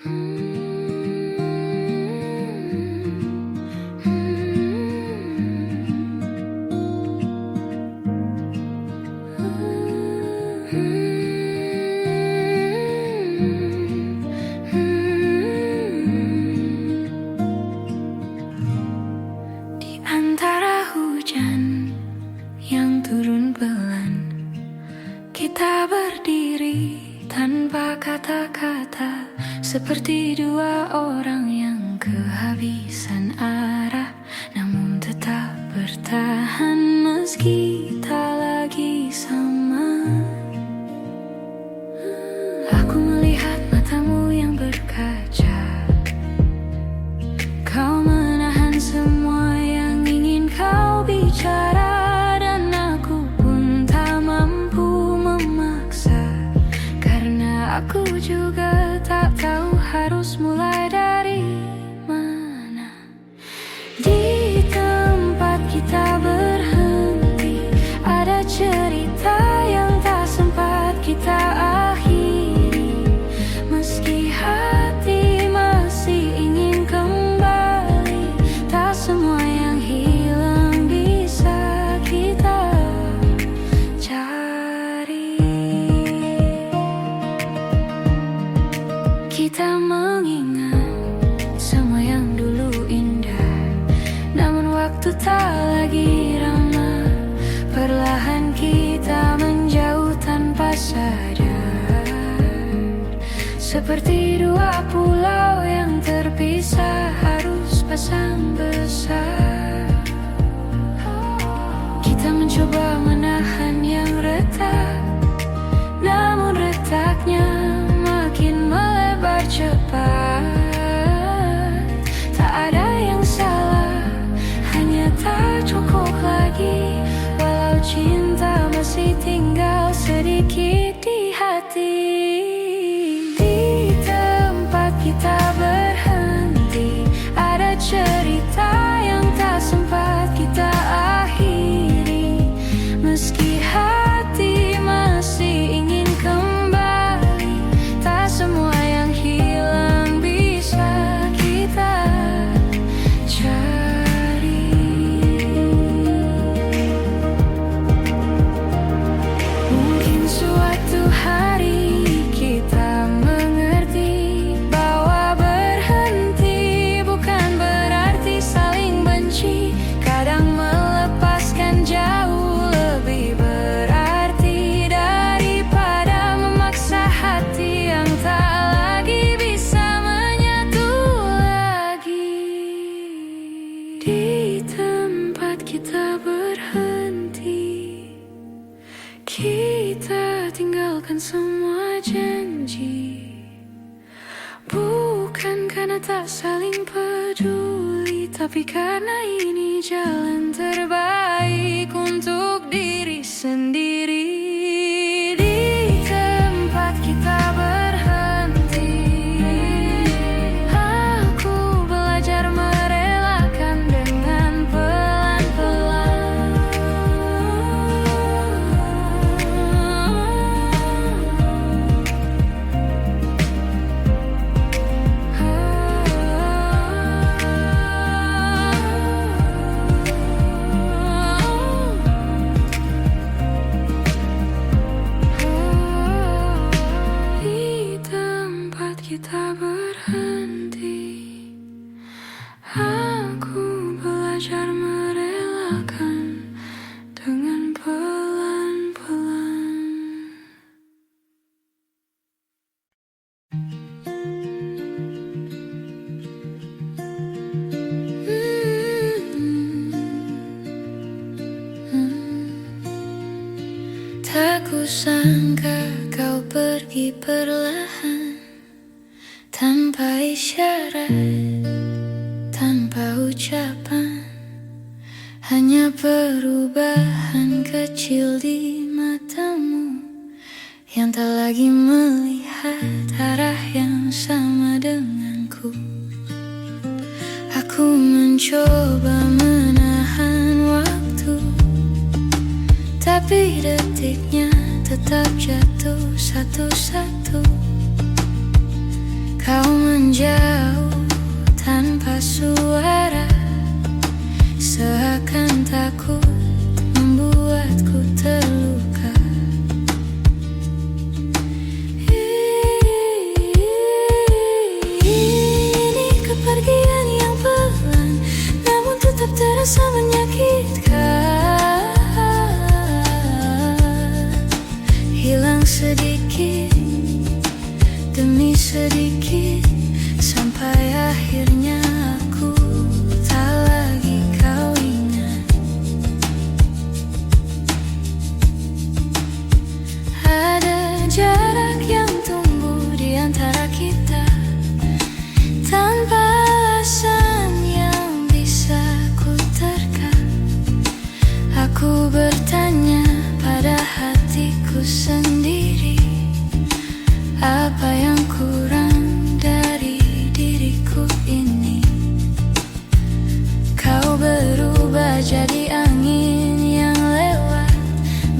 Di antara hujan yang turun pelan, kita berdiri tanpa kata-kata, seperti dua orang yang kehabisan arah, namun tetap bertahan meski tak lagi sama. Aku melihat matamu yang berkaca, kau menahan semua yang ingin kau bicara, dan aku pun tak mampu memaksa, karena aku juga tak tahu harus mulai dari mana. Di tempat kita berhenti, ada cerita yang tak sempat kita akhiri, meski hati masih ingin kembali. Tak semua yang hilang bisa kita cari. Kita mengingat semua yang dulu indah, namun waktu tak lagi ramah. Perlahan kita menjauh tanpa sadar, seperti dua pulau yang terpisah harus pasang besar. Kita mencoba menahan yang retak, namun retaknya makin melebar cepat. Tak ada yang salah, hanya tak cukup lagi, walau cinta masih tinggal sedikit di hati. Di tempat kita berhenti, ada cerita yang tak sempat kita akhiri, meski hati masih ingin kembali. Tak semua yang hilang bisa kita cari. Mungkin suatu hari kita mengerti bahwa berhenti bukan berarti saling benci. Kadang melepaskan jauh lebih berarti daripada memaksa hati yang tak lagi bisa menyatu lagi. Di tempat kita berhenti, kita tinggalkan semua janji, bukan karena tak saling peduli, tapi karena ini jalan terbaik untuk diri sendiri. Di tempat kita berhenti, aku belajar merelakan dengan pelan-pelan. Di tempat kita berhenti, aku belajar merelakan dengan pelan-pelan. Tak kusangka kau pergi perlahan, tanpa isyarat, tanpa ucapan, hanya perubahan kecil di matamu yang tak lagi melihat arah yang sama denganku. Aku mencoba menahan waktu, tapi detiknya tetap jatuh satu-satu. Kau menjauh tanpa suara, seakan takut membuatku terluka. Ini kepergian yang pelan, namun tetap terasa menyakitkan. Hilang sedikit demi sedikit, sampai akhirnya aku tak lagi kau ingat. Ada jarak yang tumbuh di antara kita, tanpa alasan yang bisa ku terka. Aku bertanya pada hatiku sendiri, apa yang kurang dari diriku ini? Kau berubah jadi angin yang lewat,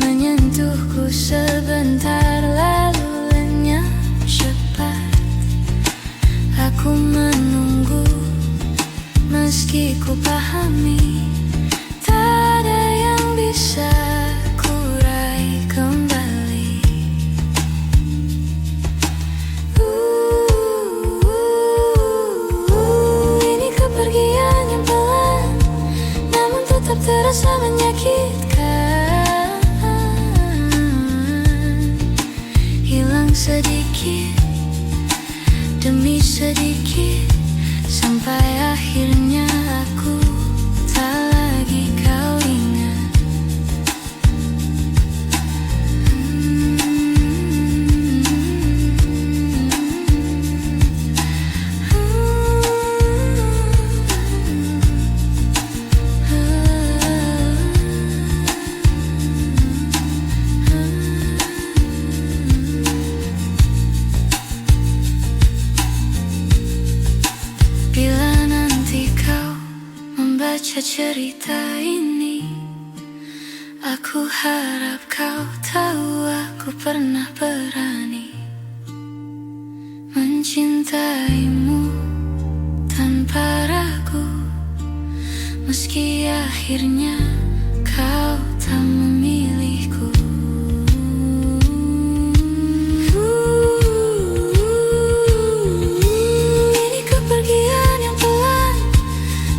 menyentuhku sebentar lalu lenyap cepat. Aku menunggu meski ku pahami tak ada yang bisa ku raih kembali. Ini kepergian yang pelan, namun tetap terasa menyakitkan. Hilang sedikit demi sedikit, sampai akhirnya aku tak lagi kau ingat. Bila nanti kau membaca cerita ini, aku harap kau tahu aku pernah berani mencintaimu tanpa ragu, meski akhirnya kau tak memilihku. Ini kepergian yang pelan,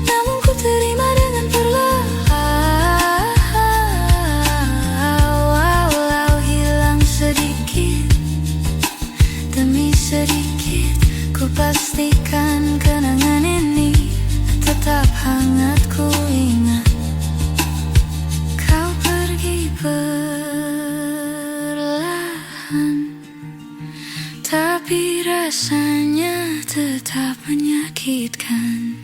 namun ku terima dengan perlahan. Walau hilang sedikit demi sedikit, ku pastikan kenangan ini tetap hangat ku ingat. Kau pergi perlahan, tapi rasanya tetap menyakitkan.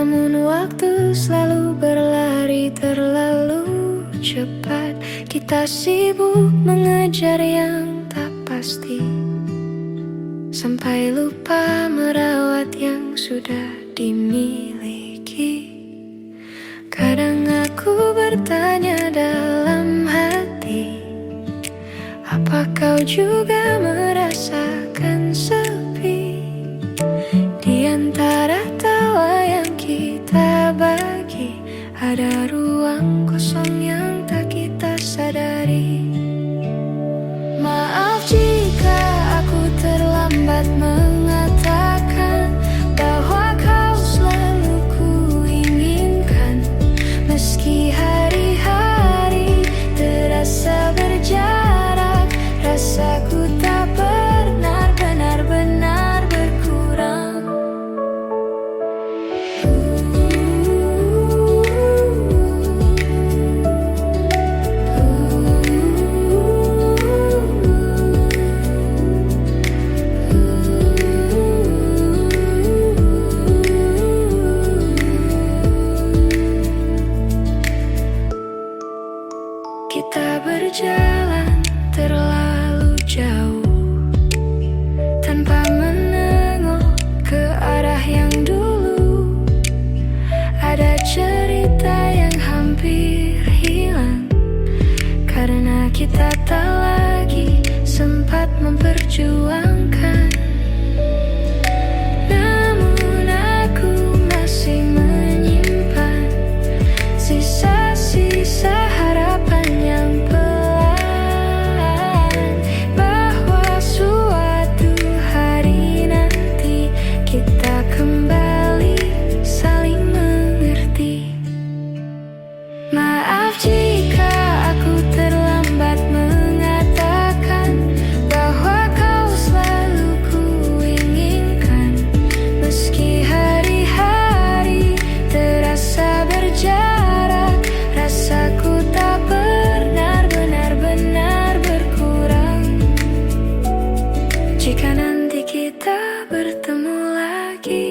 Namun waktu selalu berlari terlalu cepat. Kita sibuk mengejar yang tak pasti, sampai lupa merawat yang sudah dimiliki. Kadang aku bertanya dalam hati, apa kau juga merasakan sepi? Di antara tawa yang kita bagi, ada ruang kosong yang tak kita sadari. Maaf jika aku terlambat mengatakan bahwa kau selalu kuinginkan. Meski hari-hari terasa berjarak, rasaku tak pernah benar-benar berkurang. Kita berjalan terlalu jauh tanpa menengok ke arah yang dulu. Ada cerita yang hampir hilang karena kita tak lagi sempat memperjuangkan. Namun aku masih menyimpan sisa-sisa harapan yang pelan, bahwa suatu hari nanti kita kembali saling mengerti. Maaf jika aku terlambat mengatakan bahwa kau selalu kuinginkan. Meski hari-hari terasa berjarak, rasaku tak pernah benar-benar berkurang. Jika nanti kita bertemu lagi,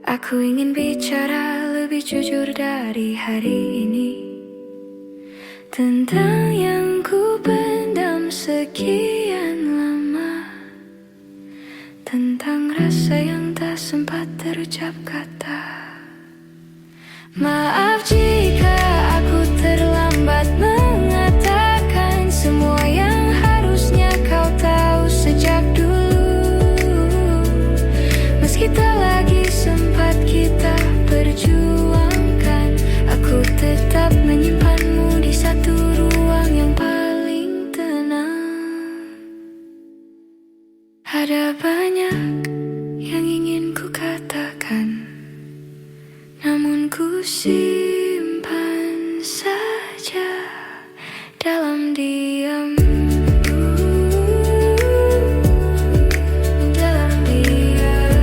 aku ingin bicara lebih jujur dari hari ini, tentang yang ku pendam sekian lama, tentang rasa yang tak sempat terucap kata. Maaf jika aku terlambat mengatakan semua yang harusnya kau tahu sejak dulu. Meski tak lagi sempat kita perjuangkan, aku tetap menyimpanmu di satu ruang yang paling tenang. Ada banyak yang ingin ku katakan, namun ku simpan saja dalam diam. Dalam diam.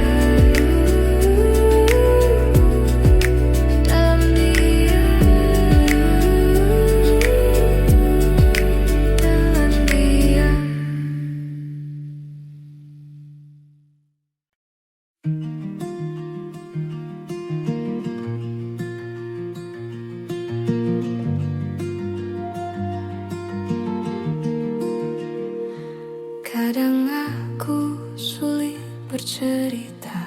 Dalam diam. Dalam diam. Kadang aku sulit bercerita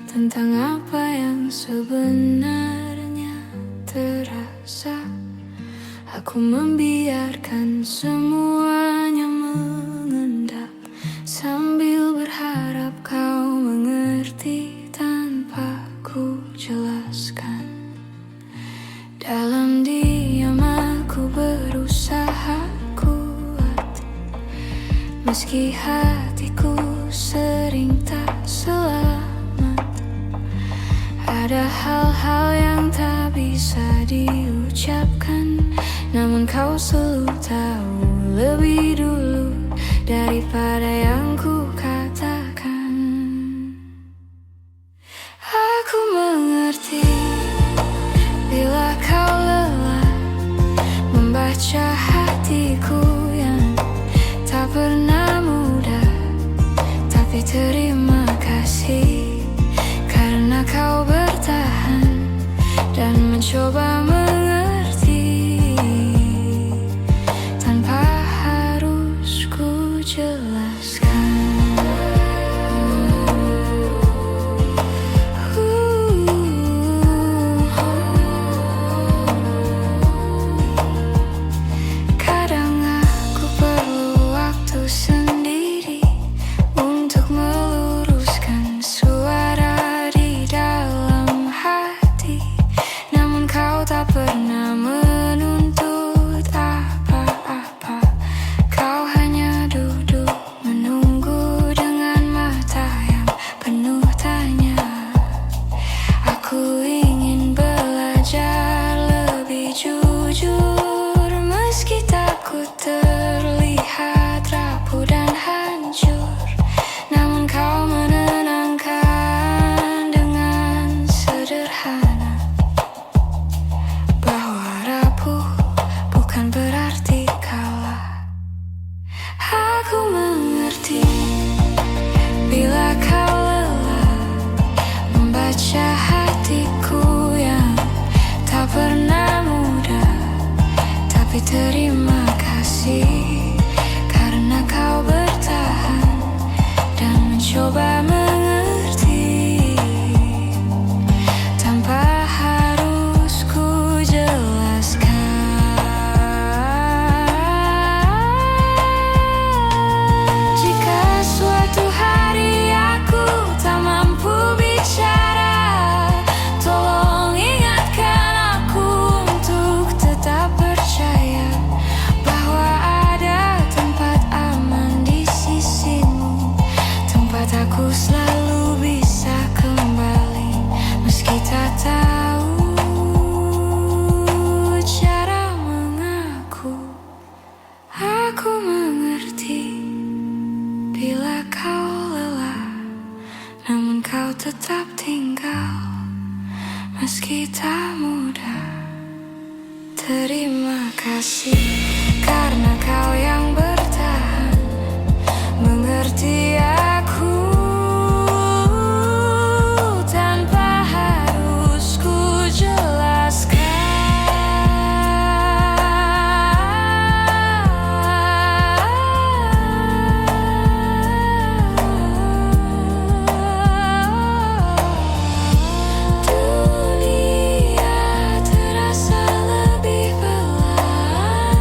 tentang apa yang sebenarnya terasa. Aku membiarkan semuanya mengendap sambil berharap kau mengerti tanpa ku jelaskan. Dalam diam aku berusaha kuat, meski hatiku sering tak selamat. Ada hal-hal yang tak bisa diucapkan, namun kau selalu tahu lebih dulu daripada yang ku katakan. Aku mengerti bila kau lelah membaca hatiku yang tak pernah mudah. Tapi terima kasih karena kau mencoba mengerti tanpa harus ku jelaskan. Kadang aku perlu waktu sendiri untuk meluruskan suara di dalam hati. Namun kau tak pernah menuntut apa-apa. Kau hanya duduk menunggu dengan mata yang penuh tanya. Aku ingin belajar lebih jujur, meski takut terlihat rapuh dan hancur. Namun kau menenangkan dengan sederhana bahwa rapuh bukan berarti kalah. Aku mengerti bila kau lelah membaca hatiku yang tak pernah mudah. Tapi terima kasih karena kau bertahan dan mencoba mengerti tanpa harus ku jelaskan. Jika suatu hari aku tak mampu bicara, tolong ingatkan aku untuk tetap percaya bahwa ada tempat aman di sisimu, tempat aku selalu bisa kembali meski tak tahu cara mengaku. Aku mengerti bila kau lelah, namun kau tetap tinggal meski tak mudah. Terima kasih karena kau yang bertahan mengerti aku tanpa harus ku jelaskan. Dunia terasa lebih pelan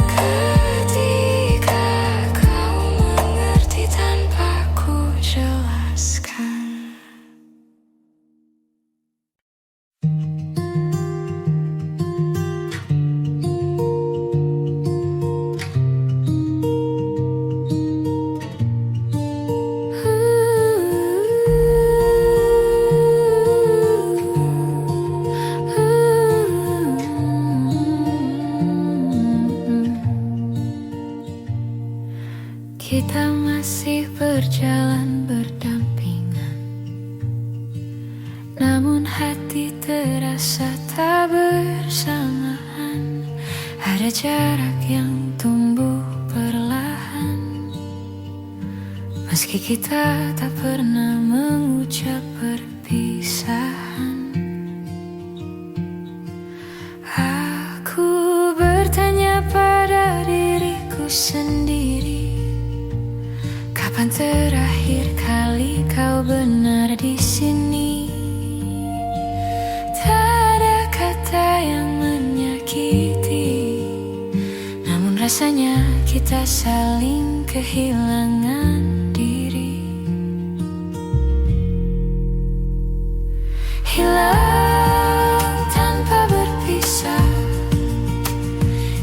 ketika kau mengerti tanpa ku jelaskan. Kita masih berjalan berdampingan, namun hati terasa tak bersamaan. Ada jarak yang tumbuh perlahan, meski kita tak pernah mengucap perpisahan. Aku bertanya pada diriku sendiri, kapan terakhir kali kau benar di sini? Tak ada kata yang menyakiti, namun rasanya kita saling kehilangan diri. Hilang tanpa berpisah,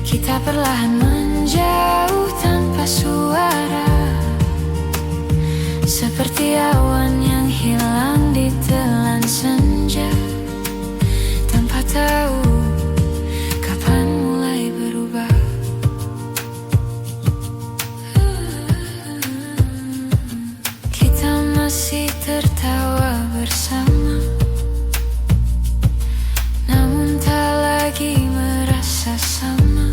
kita perlahan menjauh tanpa suara, seperti awan yang hilang di telan senja, tanpa tahu kapan mulai berubah. Kita masih tertawa bersama, namun tak lagi merasa sama.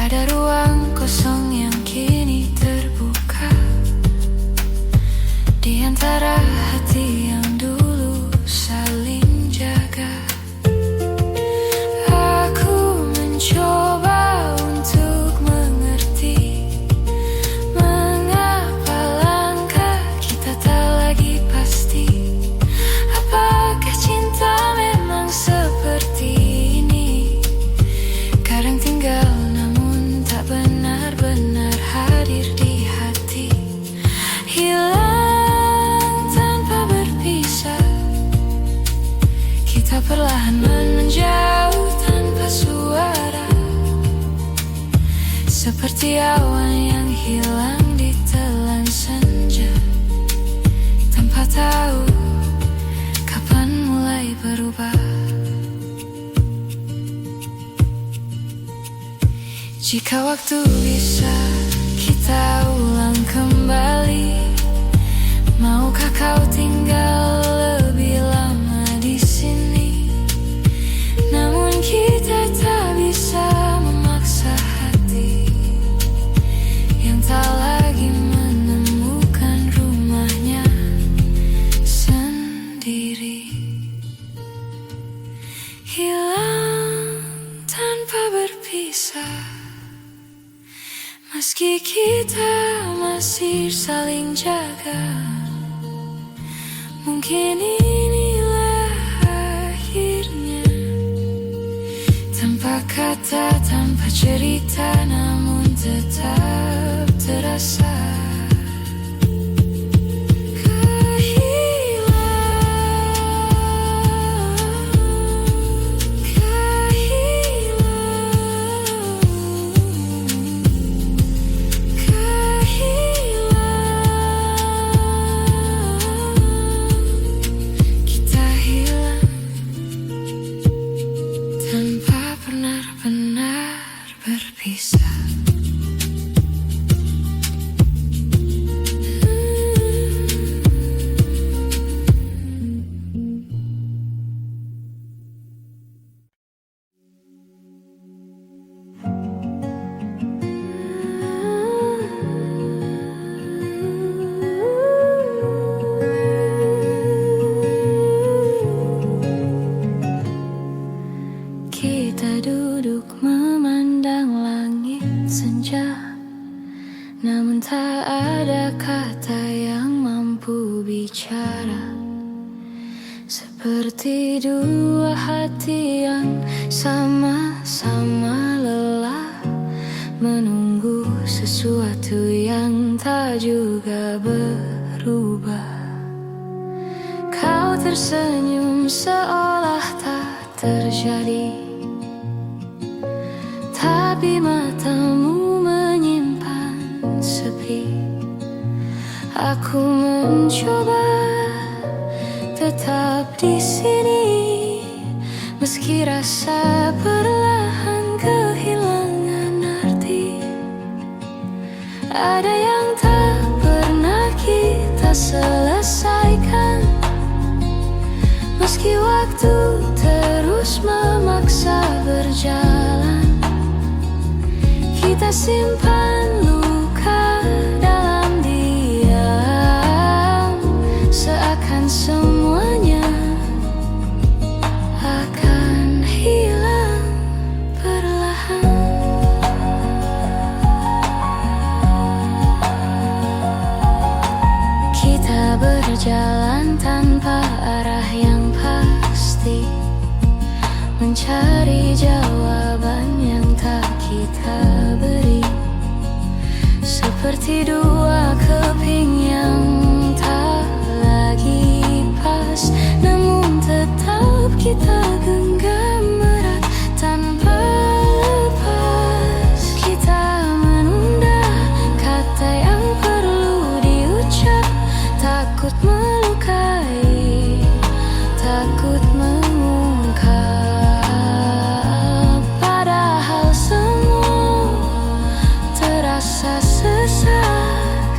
Ada ruang kosong yang kini terbuka di antara hati yang dulu saling jaga. hilang tanpa berpisah. Kita perlahan menjauh tanpa suara, seperti awan yang hilang di telan senja, tanpa tahu kapan mulai berubah. Jika waktu bisa kita ulang kembali, maukah kau tinggal lebih lama di sini? Namun kita tak bisa memaksa hati yang tak lagi menemukan rumahnya sendiri. Hilang tanpa berpisah, meski kita masih saling jaga. Mungkin inilah akhirnya, tanpa kata, tanpa cerita, namun tetap terasa. Tanpa benar-benar berpisah. Kita duduk memandang langit senja, namun tak ada kata yang mampu bicara. Seperti dua hati yang sama-sama lelah, menunggu sesuatu yang tak juga berubah. Kau tersenyum seolah tak terjadi, tapi matamu menyimpan sepi. Aku mencoba tetap di sini, meski rasa perlahan kehilangan arti. Ada yang tak pernah kita selesaikan, meski waktu terus memaksa berjalan. Kita simpan luka dalam diam, seakan semuanya akan hilang perlahan. Kita berjalan tanpa arah yang pasti, mencari jawaban yang tak kita beri. Seperti dua keping yang tak lagi pas, namun tetap kita genggam erat tanpa lepas. Kita menunda kata yang perlu diucap, takut melukai, takut mengungkap. Padahal semua terasa sesak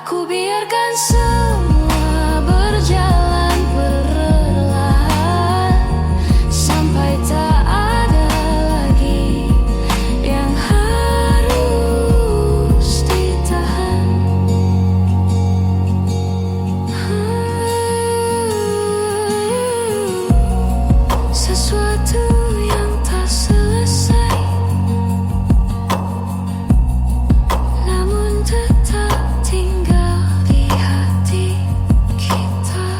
Aku biarkan semua berjalan perlahan sampai tak ada lagi yang harus ditahan. Sesuatu yang tak selesai, namun tetap tinggal di hati kita.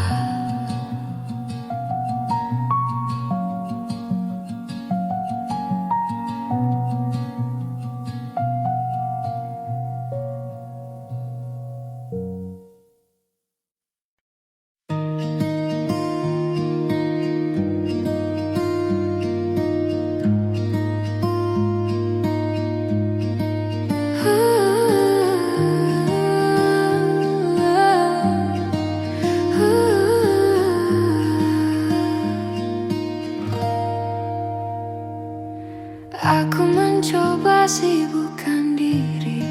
Aku mencoba sibukkan diri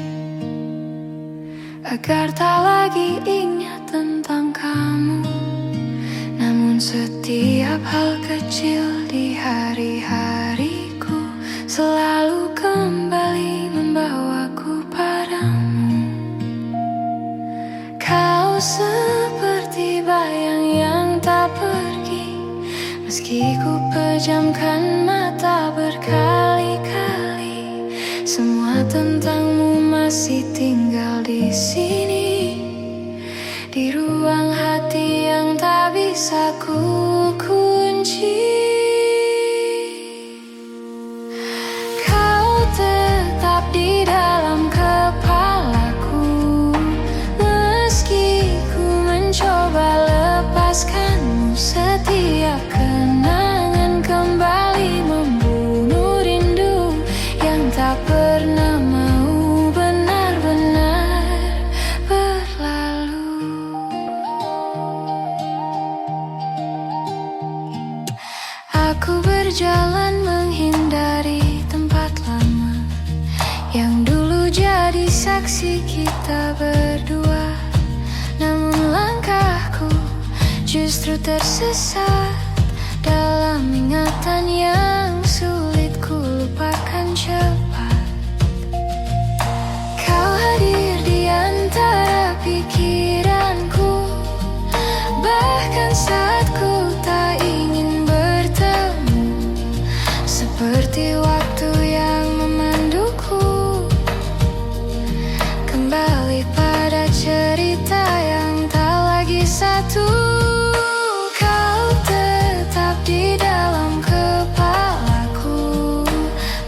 agar tak lagi ingat tentang kamu. Namun setiap hal kecil di hari-hariku selalu kembali membawaku padamu. Kau seperti bayang yang tak pergi, meski ku pejamkan mata berkali-kali. Semua tentangmu masih tinggal di sini, di ruang hati yang tak bisa ku kunci. Kau tetap di dalam kepalaku, meski ku mencoba lepaskanmu. Setiap kenangan kembali membunuh rindu yang tak pernah mau benar-benar berlalu. Aku berjalan menghindari tempat lama yang dulu jadi saksi kita berdua. Namun langkahku justru tersesat dalam ingatan yang sulit ku lupakan cepat. Kau hadir di antara pikiranku, bahkan saat ku tak ingin bertemu. Seperti waktu yang memanduku kembali pada cerita yang tak lagi satu. Kau tetap di dalam kepalaku,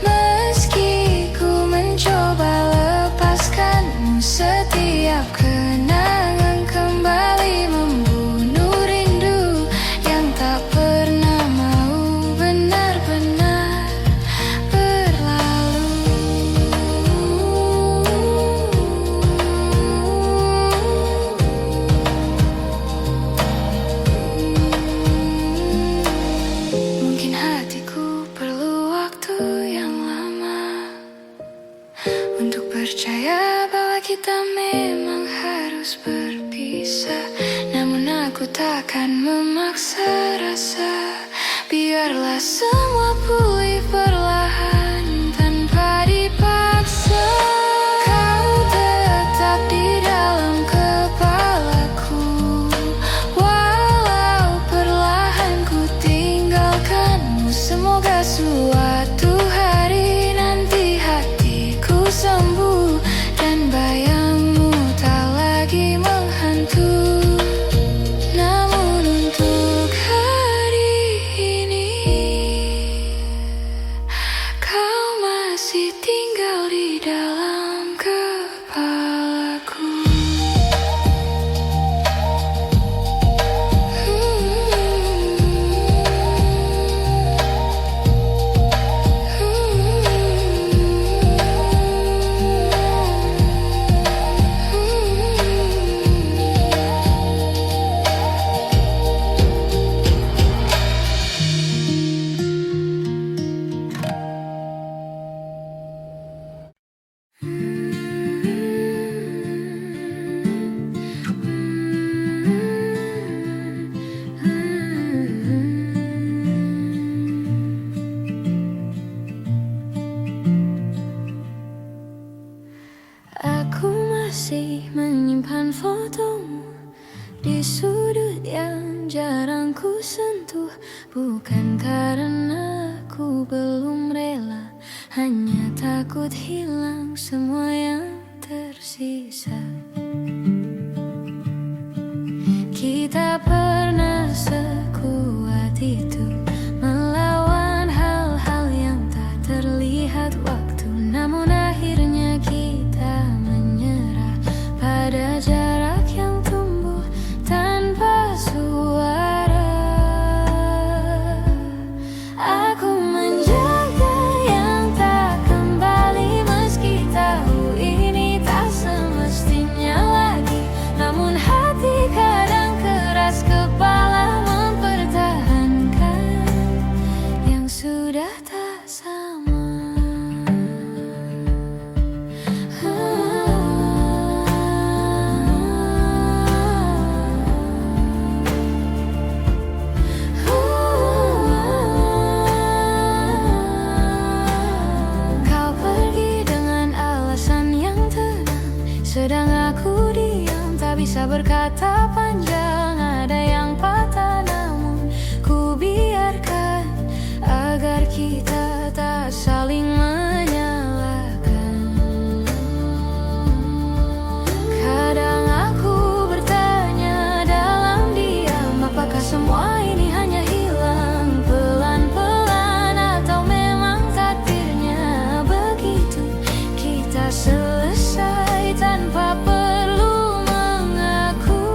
meski ku mencoba lepaskanmu. Setiap kenangan kembali membunuh rindu yang tak pernah mau benar-benar berlalu. Mungkin hatiku perlu waktu yang lama untuk percaya bahwa kita memang harus berpisah. Namun aku takkan memaksa rasa, biarlah semua pulih perlahan tanpa dipaksa. Kau tetap di dalam kepalaku, walau perlahan ku tinggalkanmu. Semoga suatu hari nanti hatiku sembuh dan bayangmu tak lagi menghantui. Namun untuk hari ini Aku masih menyimpan fotomu di sudut yang jarang ku sentuh. Bukan karena ku belum rela, hanya takut hilang semua yang tersisa. Kita pernah sekuat itu melawan hal-hal yang tak terlihat waktu. Namun akhirnya kita menyerah pada jarak yang tumbuh tanpa suara. Aku menjaga yang tak kembali, meski tahu ini tak semestinya lagi. Namun hati kadang keras kepala mempertahankan yang sudah tak sama. Kau pergi dengan alasan yang tenang, sedang aku diam, tak bisa berkata panjang. Ada yang patah namun ku biarkan, agar kita tak saling menyalahkan. Kadang aku bertanya dalam diam, apakah semua ini hanya hilang pelan-pelan, atau memang takdirnya begitu. Kita selesai tanpa perlu mengaku.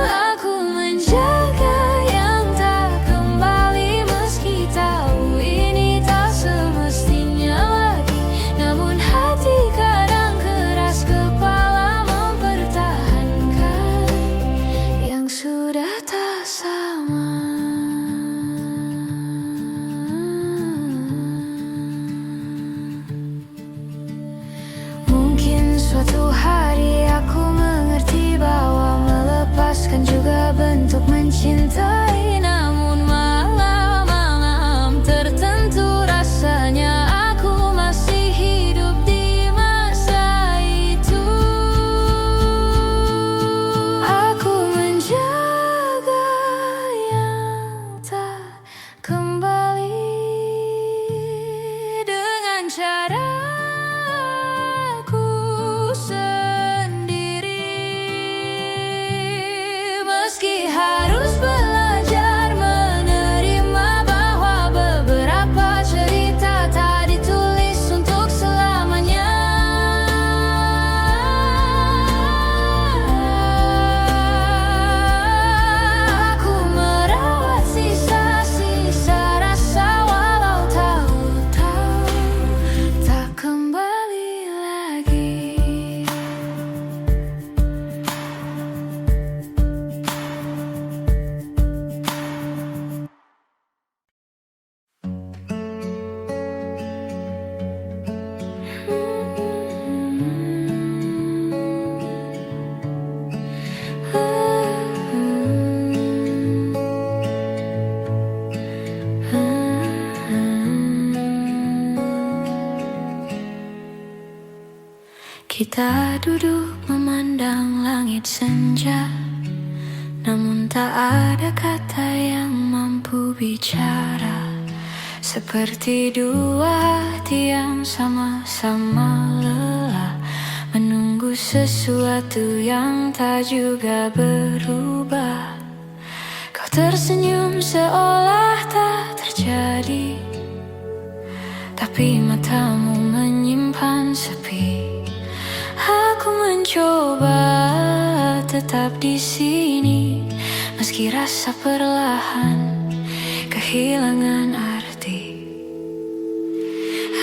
Aku menjaga yang tak kembali, meski tahu ini tak semestinya lagi. Namun hati kadang keras kepala mempertahankan yang sudah tak sama. Mungkin suatu hari aku mengerti bahwa melepaskan juga bentuk mencintai. Namun malam-malam tertentu rasanya aku masih hidup di masa itu. Aku menjaga yang tak kembali dengan caraku sendiri, meski harus belajar menerima bahwa beberapa cerita tak ditulis untuk selamanya. Aku merawat sisa-sisa rasa, walau tahu-tahu tak kembali lagi. Kita duduk memandang langit senja, namun tak ada kata yang mampu bicara. Seperti dua hati yang sama-sama lelah menunggu sesuatu yang tak juga berubah. Kau tersenyum seolah tak terjadi, tapi matamu menyimpan sepi. Aku mencoba tetap di sini, meski rasa perlahan kehilangan arti.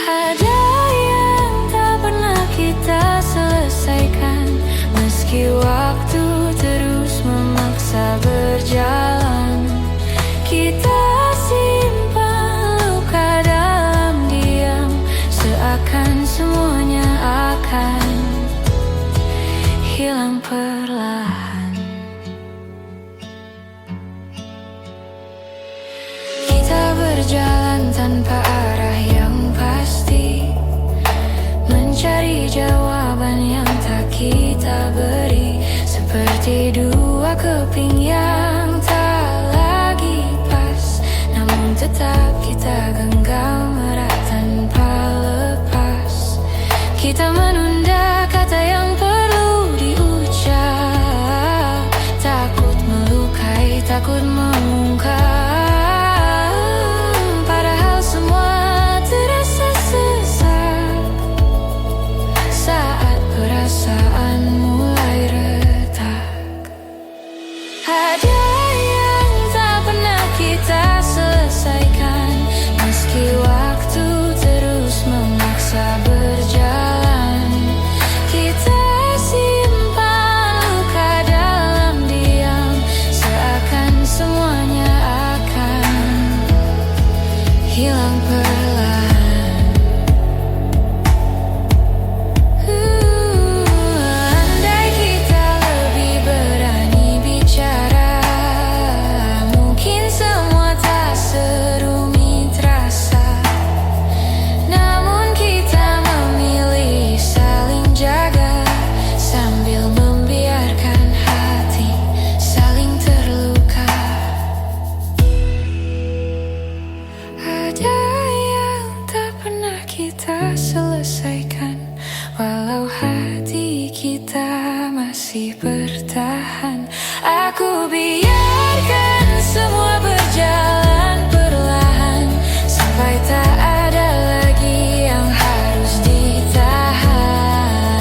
Ada yang tak pernah kita selesaikan, meski waktu terus memaksa berjalan. Kita simpan luka dalam diam, seakan semuanya akan hilang perlahan. Kita berjalan tanpa arah yang pasti, Di dua keping yang tak lagi pas, namun tetap kita genggam erat tanpa lepas. Kita menunda kata yang perlu diucap, takut melukai, takut mengungkap. Padahal semua terasa sesak saat perasaan mulai retak. Ada yang tak pernah kita selesaikan, meski waktu terus memaksa berjalan. Kita simpan luka dalam diam, seakan semuanya akan hilang perlahan. Andai kita lebih berani bicara, mungkin semua tak serumit rasa. Namun kita memilih saling jaga, sambil membiarkan hati saling terluka. Ada yang tak pernah kita selesaikan, walau hati kita masih bertahan. Aku biarkan semua berjalan perlahan, sampai tak ada lagi yang harus ditahan.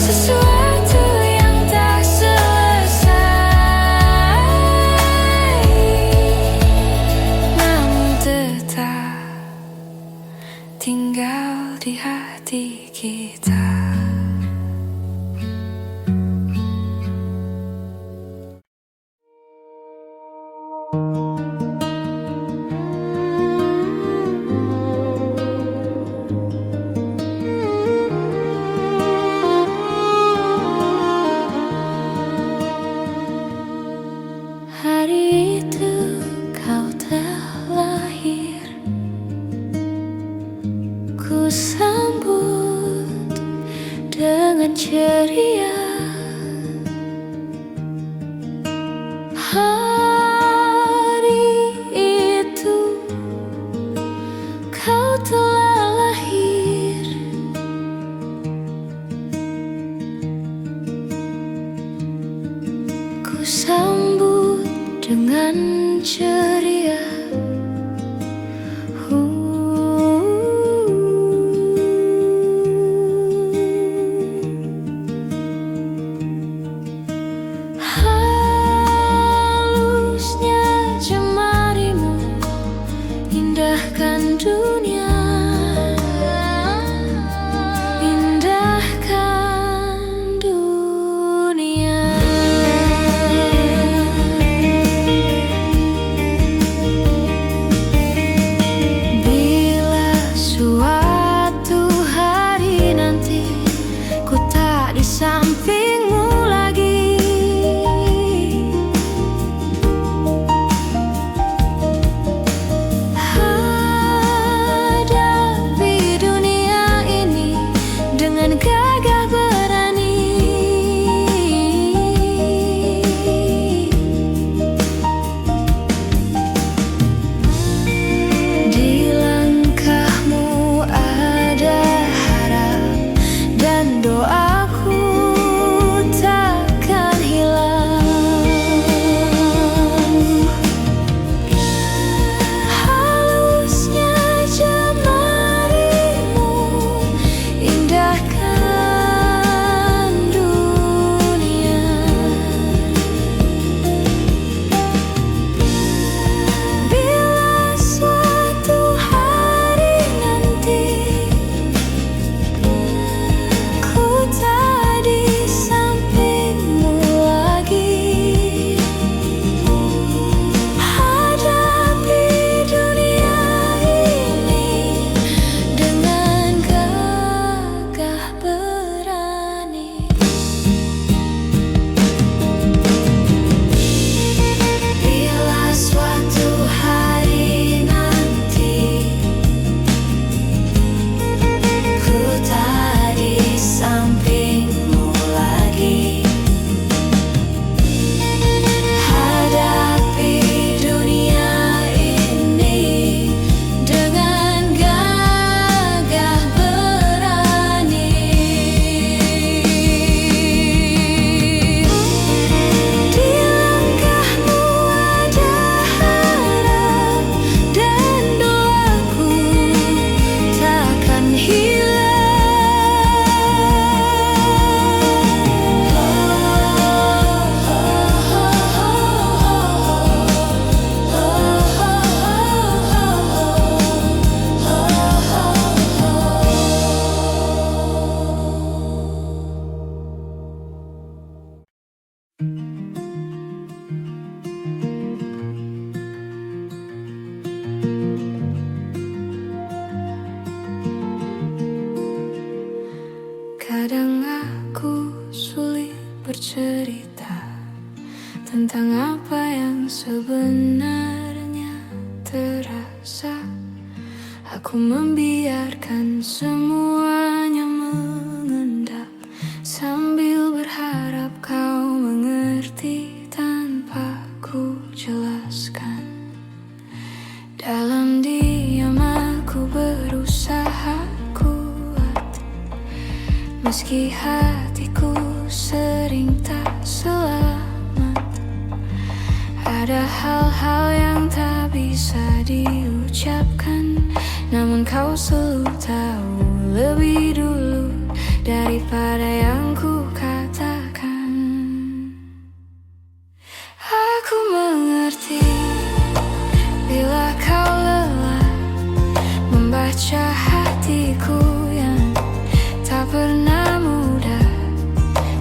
Sesuatu yang tak selesai, namun tetap tinggal di hati kita. Hari itu kau telah lahir, ku sambut dengan ceria. Hari itu kau telah lahir, ku sambut dengan ceria. Halusnya jemarimu indahkan dunia, indahkan dunia. Kadang aku sulit bercerita tentang apa yang sebenarnya terasa. Aku membiarkan semuanya mengendap sambil berharap kau mengerti tanpa ku jelaskan. Dalam diam aku berusaha kuat, meski hatiku sering tak selamat. Ada hal-hal yang tak bisa diucapkan, namun kau selalu tahu lebih dulu daripada yang ku katakan. Aku mengerti bila kau lelah membaca hatiku yang tak pernah mudah.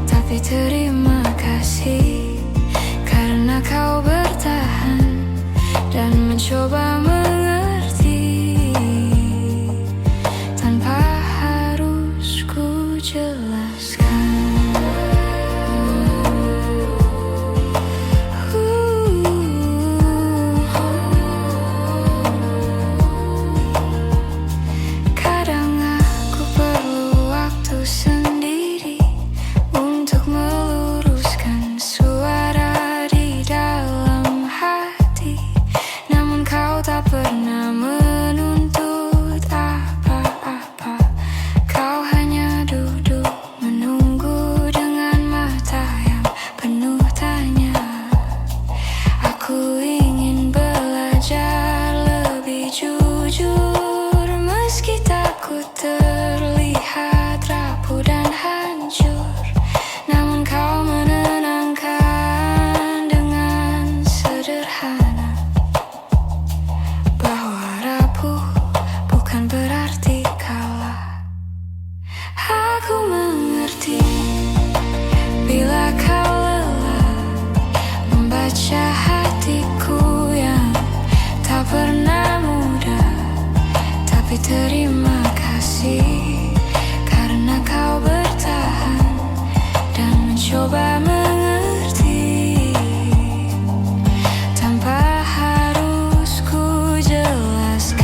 Tapi terima kasih karena kau bertahan dan mencoba mengerti tanpa harus ku jelaskan. Kadang aku perlu waktu sendiri untuk meluruskan suara di dalam hati, namun kau tak pernah menuntut apa-apa. Kau hanya duduk menunggu dengan mata yang penuh tanya. Aku ingin belajar lebih jujur, meski takut terlihat rapuh dan hancur. Namun kau menenangkan dengan sederhana bahwa rapuh bukan berarti kalah. Aku mengerti bila kau lelah membaca hatiku yang tak pernah mudah. Tapi terima kasih karena kau bertahan dan mencoba mengerti tanpa harus ku jelaskan.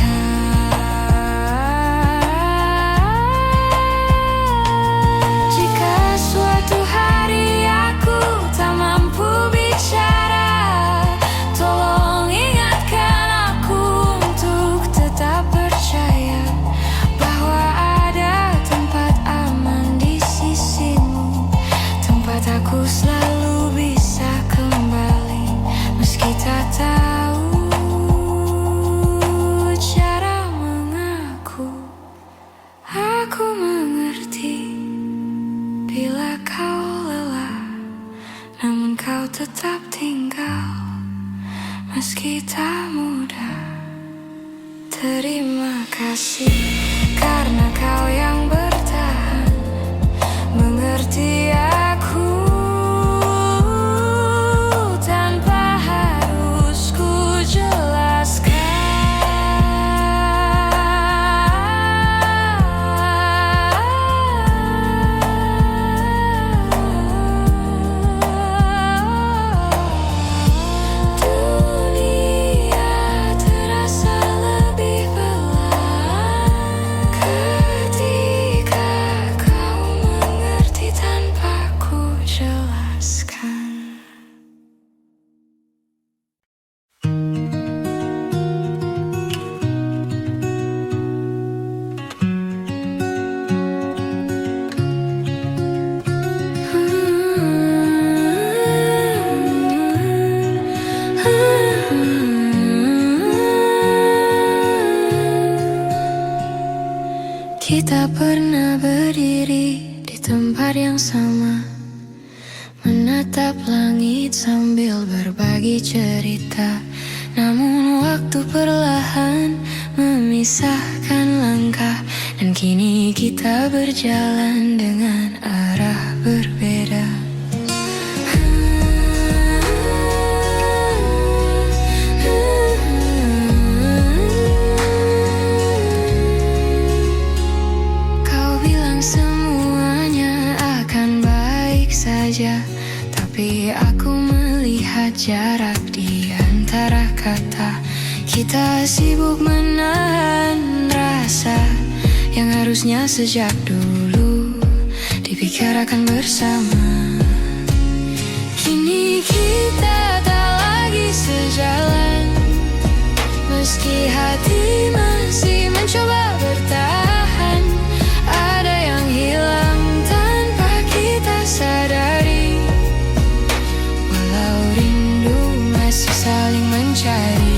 Jika suatu hari aku tak mampu bicara, tolong ingatkan aku untuk tetap percaya bahwa ada tempat aman di sisimu, tempat aku selalu bisa kembali meski tak tahu cara mengaku. Aku mengerti bila kau lelah, namun kau tetap tinggal meski tak mudah. Terima kasih karena kau yang bertahan mengerti aku tanpa harus ku jelaskan. Dunia terasa lebih pelan ketika kau mengerti tanpa ku jelaskan. Kita pernah berdiri di tempat yang sama, menatap langit sambil berbagi cerita. Namun waktu perlahan memisahkan langkah, dan kini kita berjalan dengan arah berbeda. melihat jarak di antara kata. Kita sibuk menahan rasa yang harusnya sejak dulu dibicarakan bersama. Kini kita tak lagi sejalan, meski hati masih mencoba bertahan. Ada yang hilang tanpa kita sadari, walau rindu masih saling mencari.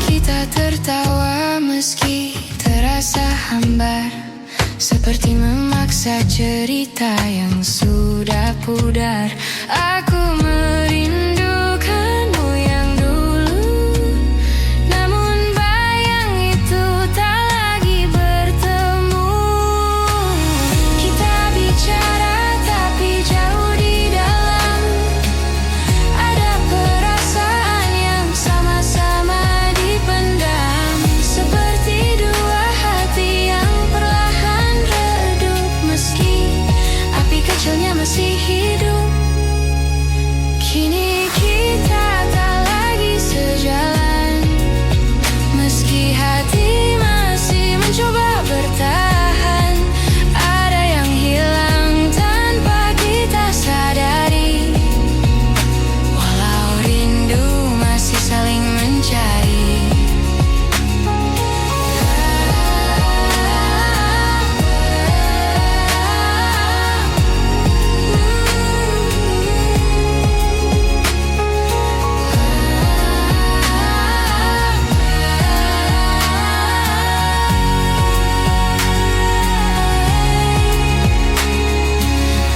Kita tertawa meski terasa hambar, seperti memaksa cerita yang sudah pudar. Aku merindukanmu yang dulu, namun bayang itu tak lagi bertemu. Kita bicara tapi jauh di dalam, ada perasaan yang sama-sama dipendam, seperti dua hati yang perlahan redup, meski api kecilnya masih hidup. Kini kita tak lagi sejalan, meski hati masih mencoba bertahan. Ada yang hilang tanpa kita sadari, walau rindu masih saling mencari.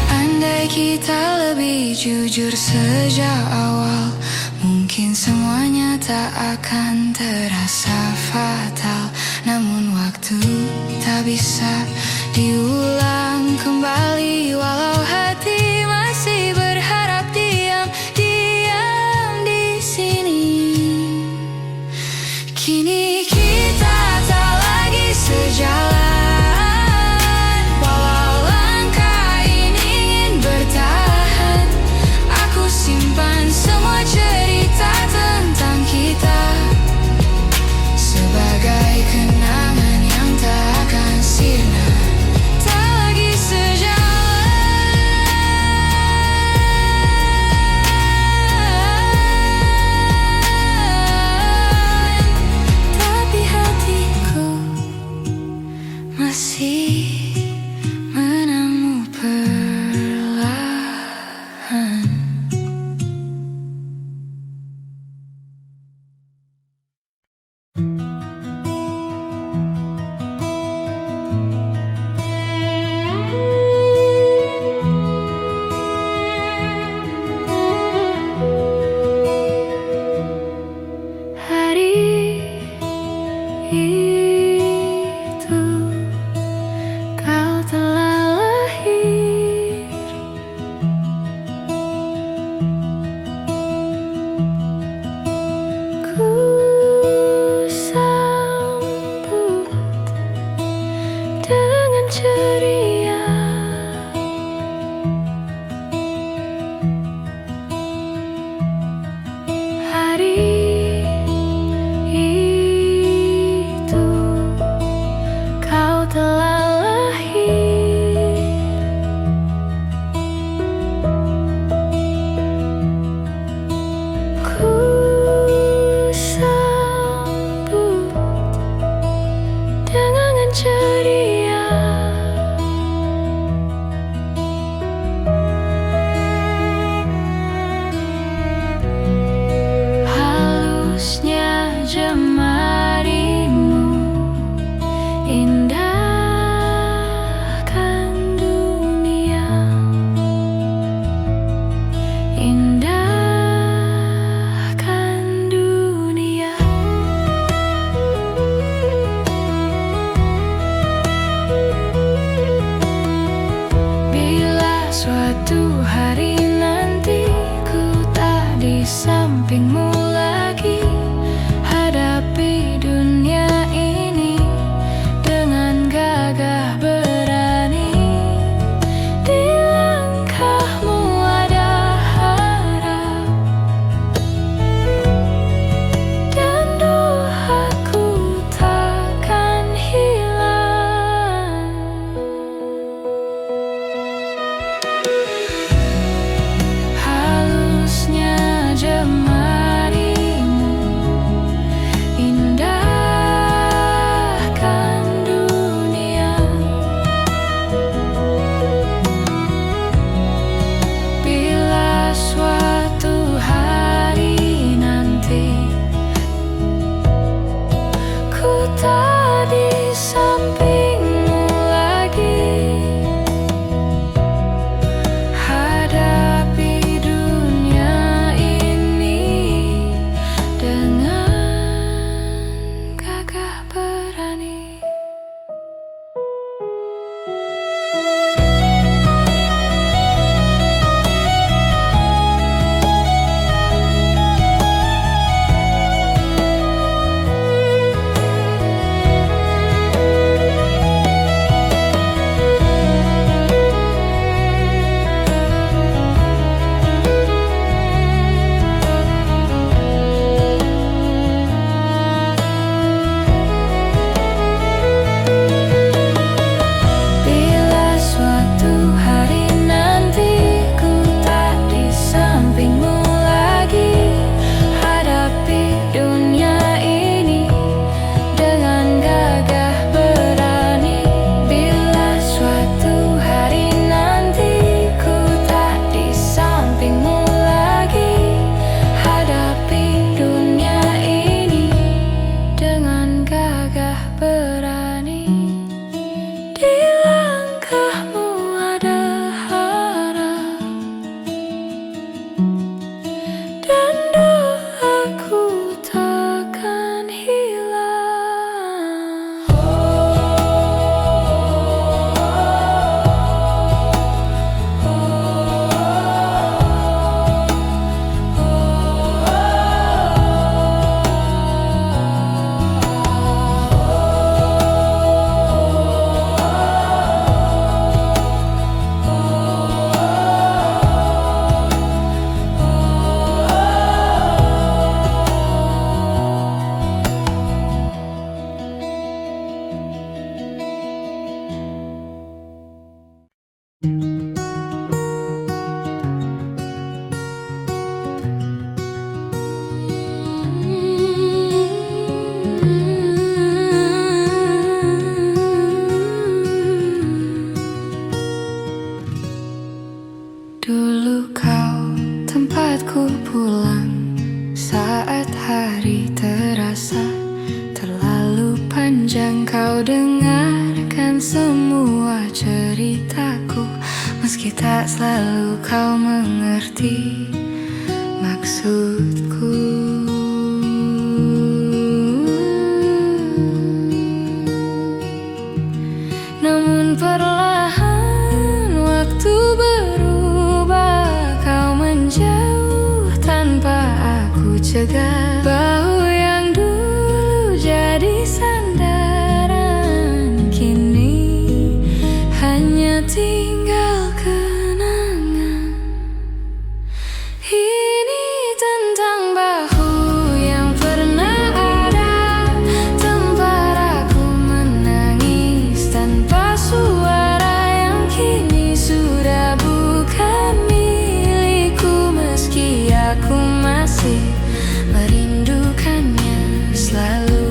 Andai kita lebih jujur sejak awal, mungkin semuanya tak akan terasa fatal. Namun waktu tak bisa diulang kembali, walau hati masih berharap diam di sini. Kini kita tak lagi sejalan, walau langkah ini ingin bertahan. Aku simpan semua cerita tentang kita sebagai kenangan yang tak akan sirna. Tak lagi sejalan, tak di sampingmu lagi. Hadapi dunia ini dengan gagah berani. Dulu kau tempatku pulang saat hari terasa terlalu panjang. Kau dengarkan semua ceritaku, meski tak selalu kau mengerti maksudku. Namun perlahan waktu berubah, kau menjauh tanpa aku cegah. Bahu yang dulu jadi sandaran, kini hanya tinggal kenangan. Ini tentang bahu yang pernah ada, tempat aku menangis tanpa suara, yang kini sudah bukan milikku, meski aku masih merindukannya selalu.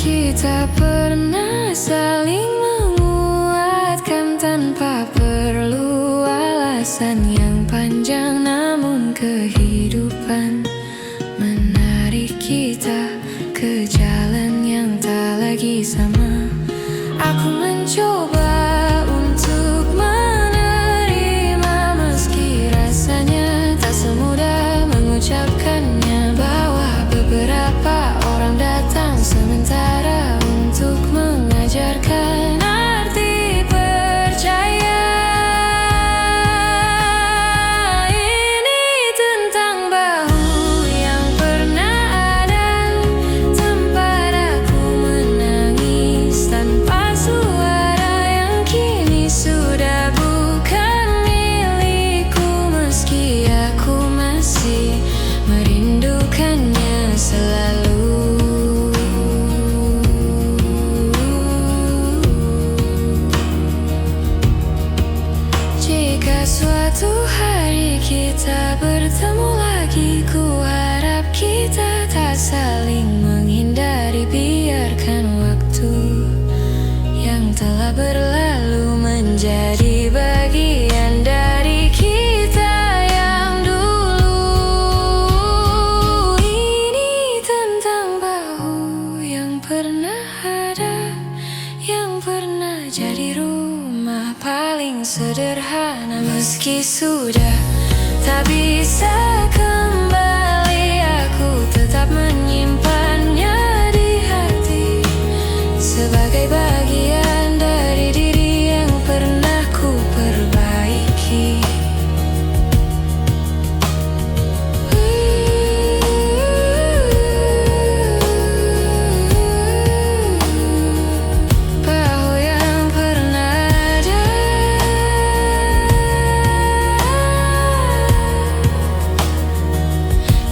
Kita pernah saling menguatkan tanpa perlu alasan yang panjang, namun kehidupan menarik kita ke jalan yang tak lagi sama. Aku mencoba untuk menerima, meski rasanya tak semudah mengucapkannya, bahwa beberapa orang datang sementara untuk mengajarkan arti percaya. Ini tentang bahu yang pernah ada, tempat aku menangis tanpa suara, yang kini sudah bukan milikku, meski aku masih merindukannya selalu. Jika suatu hari kita bertemu lagi, ku harap kita tak saling menghindari, biar telah berlalu menjadi bagian dari kita yang dulu. Ini tentang bahu yang pernah ada, yang pernah jadi rumah paling sederhana. Meski sudah tak bisa kembali, aku tetap menyimpannya di hati sebagai bagian dari diri yang pernah ku perbaiki. Bahu yang pernah ada,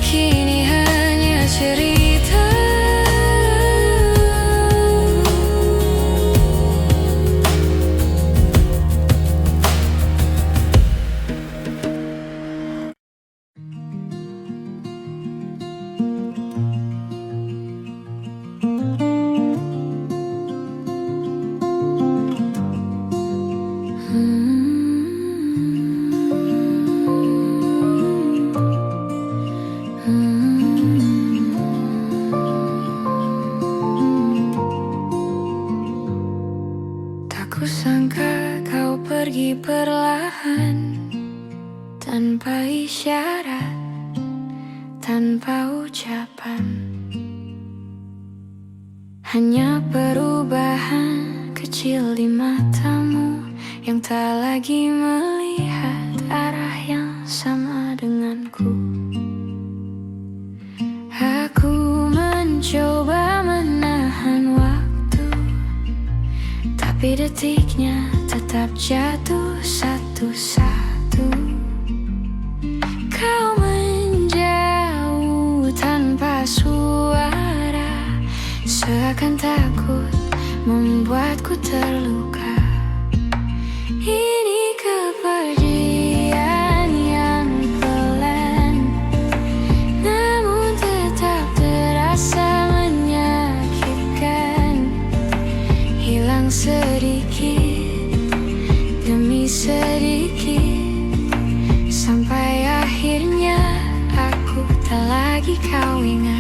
kini hanya cerita. Tak kusangka kau pergi perlahan, tanpa isyarat, tanpa ucapan. Hanya perubahan kecil di matamu yang tak lagi melihat arah yang sama denganku. Aku mencoba menahan waktu, tapi detiknya tetap jatuh satu-satu. Kau menjauh tanpa suara, seakan takut membuatku terluka. Ini kepergian yang pelan, namun tetap terasa menyakitkan. Hilang sedikit demi sedikit, sampai akhirnya aku tak lagi kau ingat.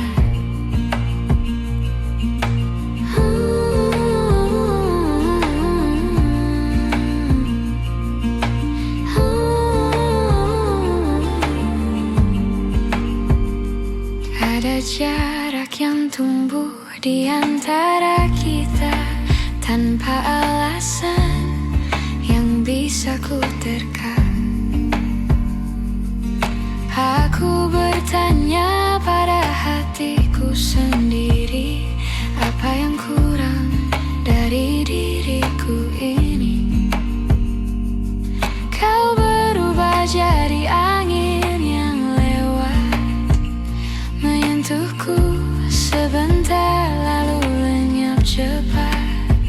Ada jarak yang tumbuh di antara kita tanpa alasan yang bisa ku terka. Aku bertanya pada hatiku sendiri, apa yang kurang dari diriku ini? Kau berubah jadi angin yang lewat, menyentuhku sebentar lalu lenyap cepat.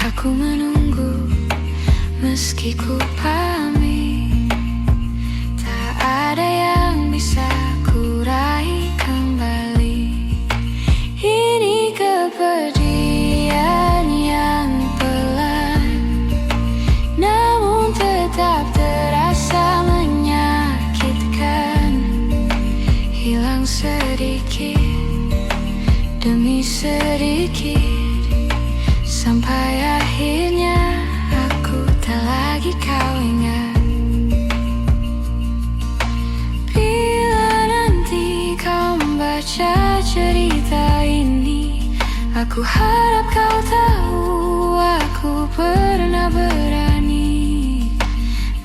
Aku menunggu meski ku pamit, tak ada yang bisa ku raih kembali. Ini kepergian yang pelan, namun tetap terasa menyakitkan. Hilang sedikit demi sedikit, sampai akhirnya aku tak lagi kau ingat. Bila nanti kau membaca cerita ini, aku harap kau tahu aku pernah berani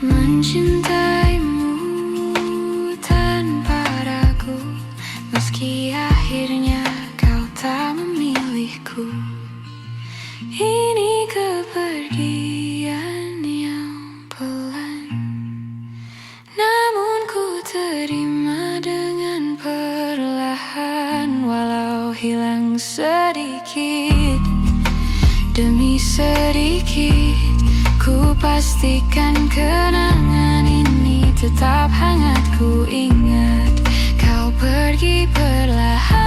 mencintaimu tanpa ragu, meski akhirnya kau tak memilihku. Ini kepergian yang pelan, namun ku terima dengan perlahan. Walau hilang sedikit demi sedikit, ku pastikan kenangan ini tetap hangat. Ku ingat kau pergi perlahan.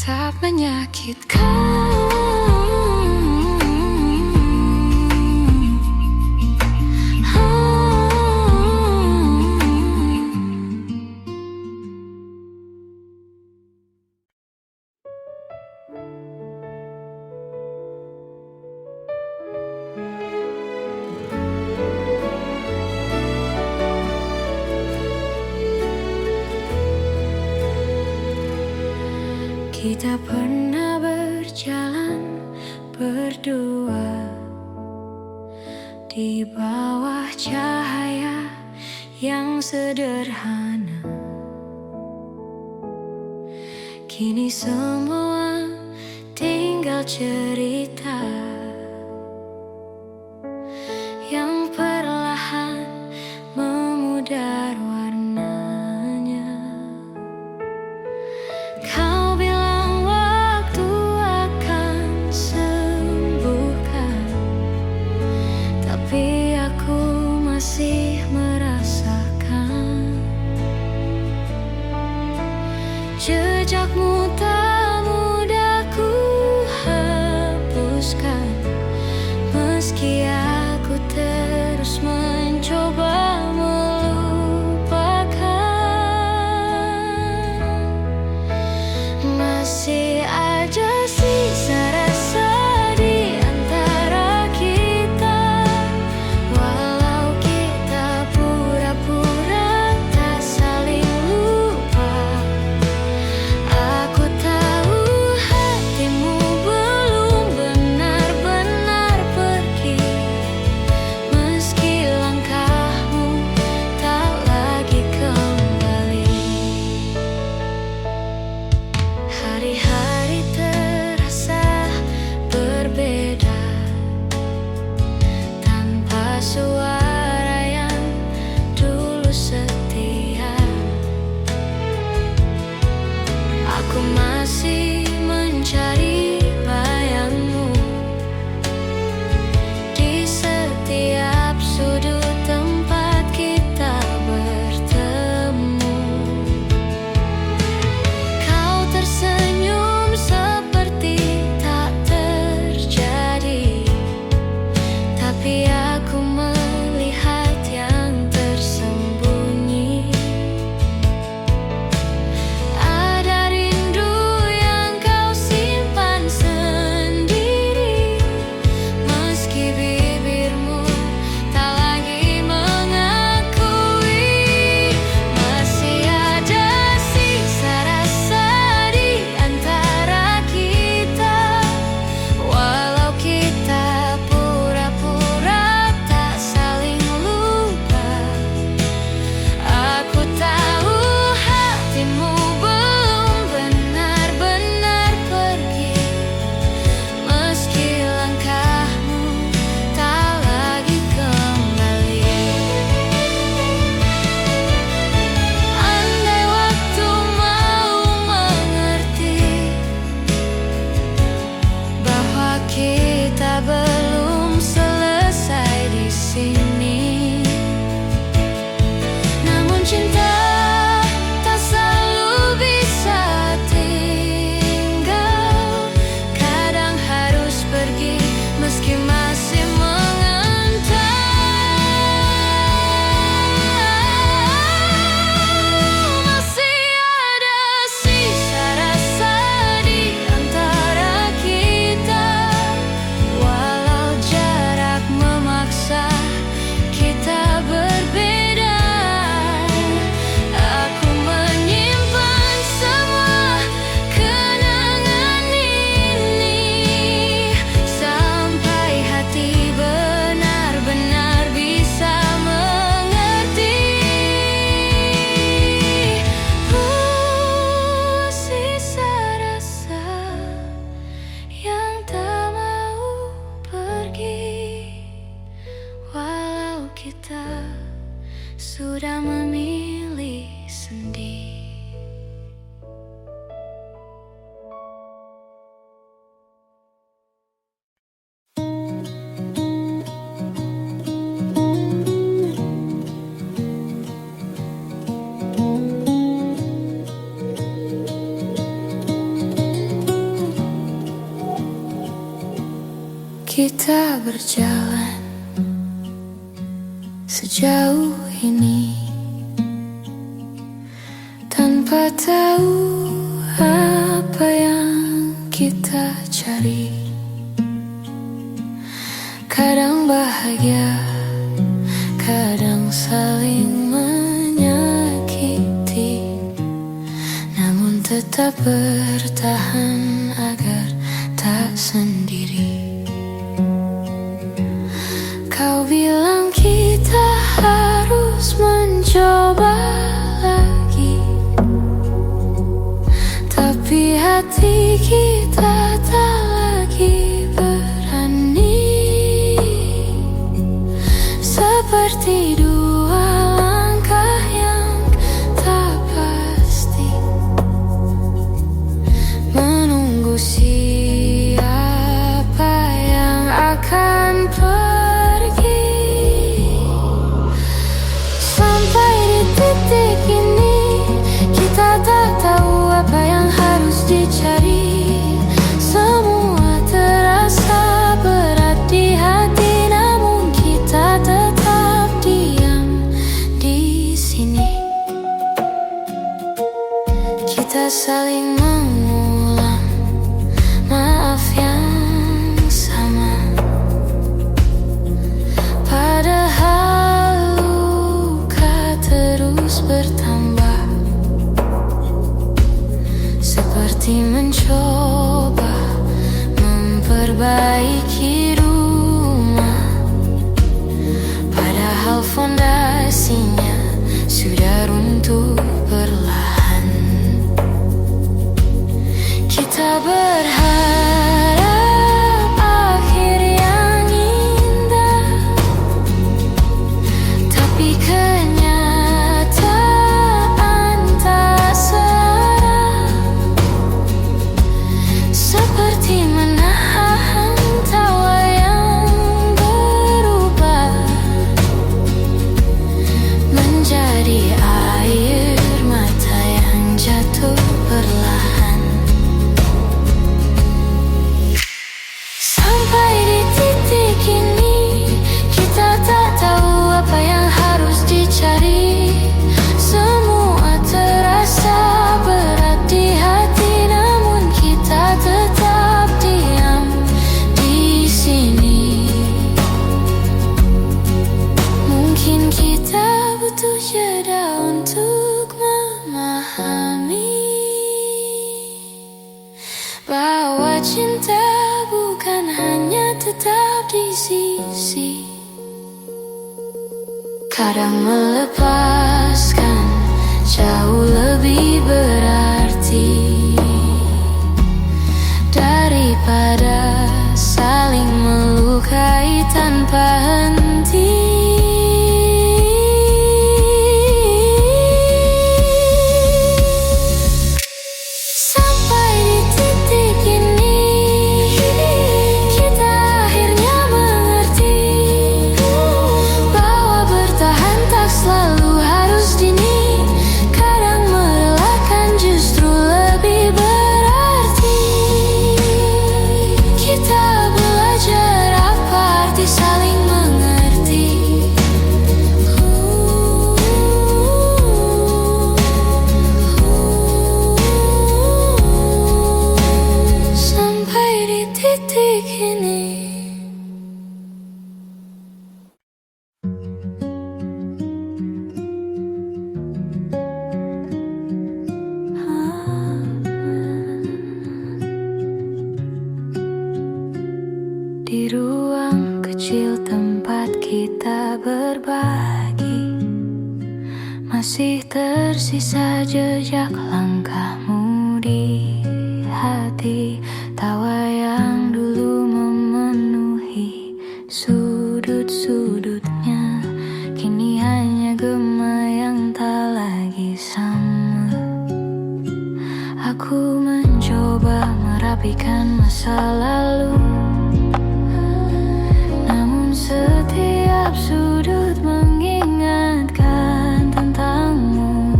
tetap menyakitkan. Kita pernah berjalan berdua di bawah cahaya yang sederhana. Kini semua tinggal cerita yang perlahan memudar warnanya. Kau bilang waktu akan sembuhkan, tapi aku masih merasakan jejakmu tak mudah ku hapuskan. Meski aku terus mencoba melupakan, masih aja sisa rasa di antara kita. Walau kita pura-pura tak saling lupa, aku tahu hatimu belum benar-benar pergi. Meski langkahmu tak lagi kembali, hari-hari Kita berjalan sejauh ini tanpa tahu apa yang kita cari. Kadang bahagia, kadang saling menyakiti, namun tetap bertahan agar tak sendiri. Kau bilang kita harus mencoba lagi, tapi hati kita tak lagi berani. Seperti dua langkah yang tak pasti, menunggu siapa yang akan pergi. Sampai di titik ini kita tak tahu apa yang harus dicari. Semua terasa berat di hati, namun kita tetap diam di sini. Kita saling mengulang maaf yang sama, padahal luka terus bertambah. Seperti mencoba memperbaiki rumah, padahal fondasinya sudah runtuh perlahan. Kita berharap akhir yang indah, tapi kenyataan tak serah. Seperti menahan tawa yang berubah menjadi air mata yang jatuh perlahan. Sampai di titik ini kita tak tahu apa yang harus dicari. Semua terasa berat di hati, namun kita tetap diam di sini. Mungkin kita butuh jeda untuk memahami bahwa cinta bukan hanya tetap di sisi. Kadang melepaskan jauh lebih berarti daripada saling melukai tanpa henti. Sampai di titik ini kita akhirnya mengerti bahwa bertahan tak selalu harus dini. Kadang merelakan justru lebih berarti. Kita belajar apa arti saling mengerti. Sampai di titik ini. Di ruang kecil tempat kita berbagi, masih tersisa jejak langkahmu di hati. Tawa yang dulu memenuhi sudut-sudutnya, kini hanya gema yang tak lagi sama. Aku mencoba merapikan masa lalu, namun setiap sudut mengingatkan tentangmu.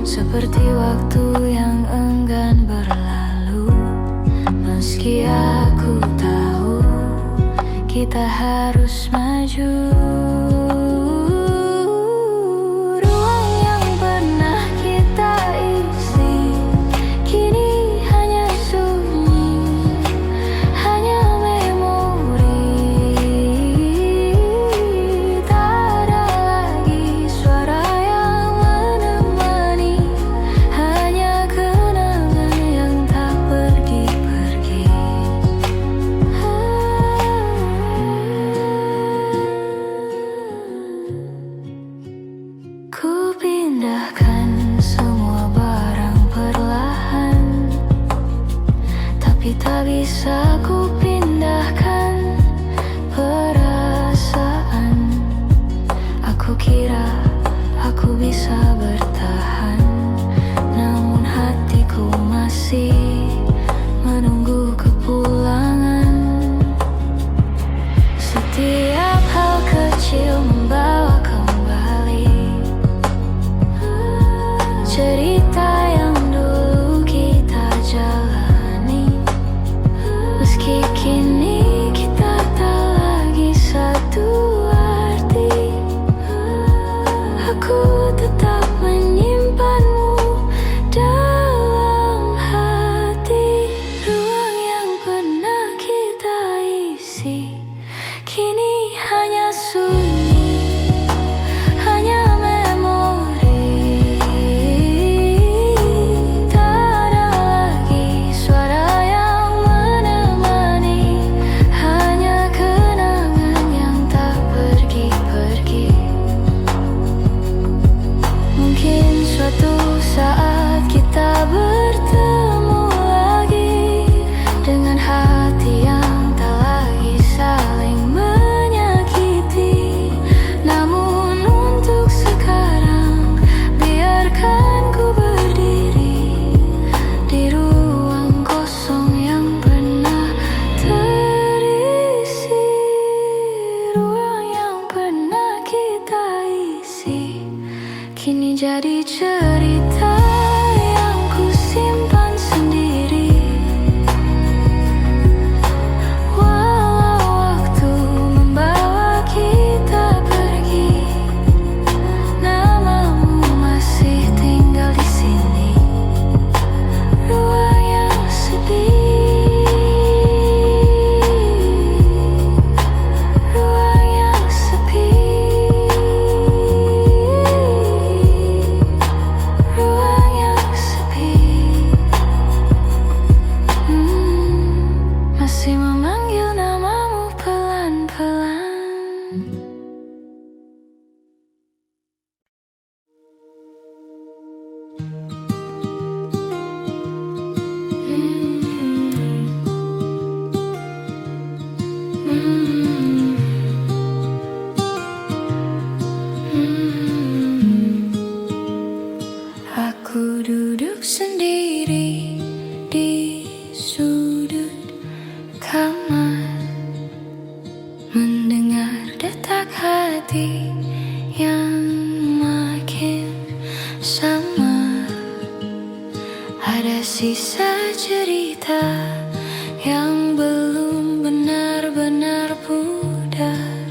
Seperti waktu yang enggan berlalu, meski aku tahu kita harus maju. Ruang yang pernah kita isi kini hanya sunyi, hanya memori. Tak ada lagi suara yang menemani, hanya kenangan yang tak pergi-pergi. Ku pindahkan semua barang perlahan, tapi tak bisa ku pindahkan perasaan. Aku kira aku bisa bertahan, namun hatiku masih menunggu kepulangan. Setiap hal kecil membawa kembali cerita yang dulu kita jalani. Meski kini kita tak lagi satu arti, aku tetap menyimpanmu dalam hati. Ruang yang pernah kita isi kini hanya sunyi, hanya memori. Tak ada lagi suara yang menemani, hanya kenangan yang tak pergi-pergi. Mungkin suatu saat kita bertemu lagi dengan hati yang tak lagi saling menyakiti. Namun untuk sekarang, biarkan ku berdiri di ruang kosong yang pernah terisi. Ruang yang pernah kita isi kini jadi cerita yang ku simpan sendiri. Walau waktu membawa kita pergi, namamu masih tinggal di sini. Ruang yang sepi, ruang yang sepi, ruang yang sepi. Masih memanggil namamu pelan-pelan. Aku duduk sendiri di sudut kamar, mendengar detak hati yang makin samar. Ada sisa cerita yang belum benar-benar pudar.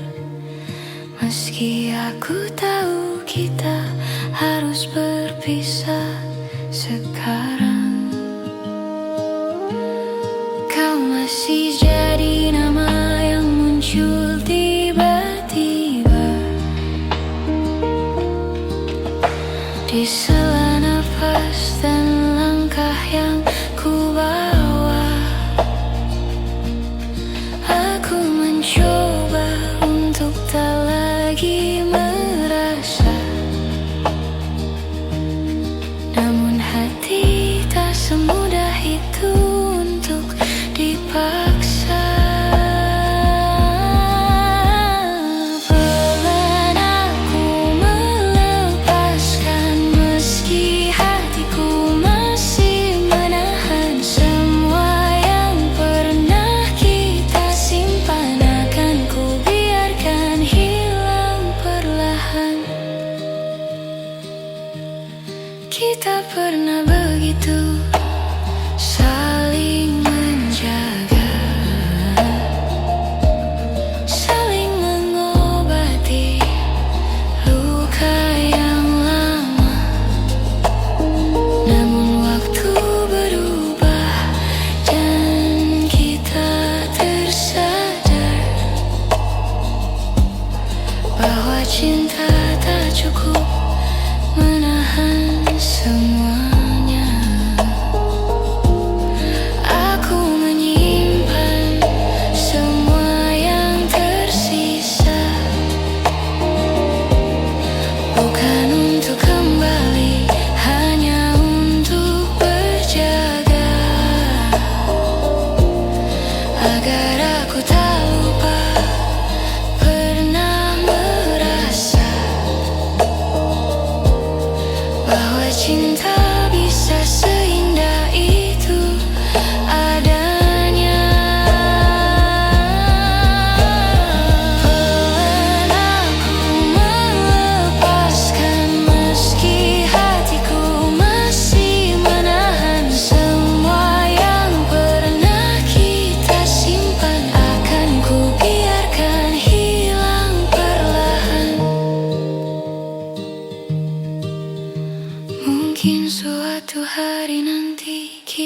Meski aku tahu kita harus berpisah sekarang, kau masih jadi nama yang muncul tiba-tiba di sela nafas dan langkah yang ku bawa. Aku mencoba untuk tak lagi merasa, namun hati tak semudah itu untuk dipaksa.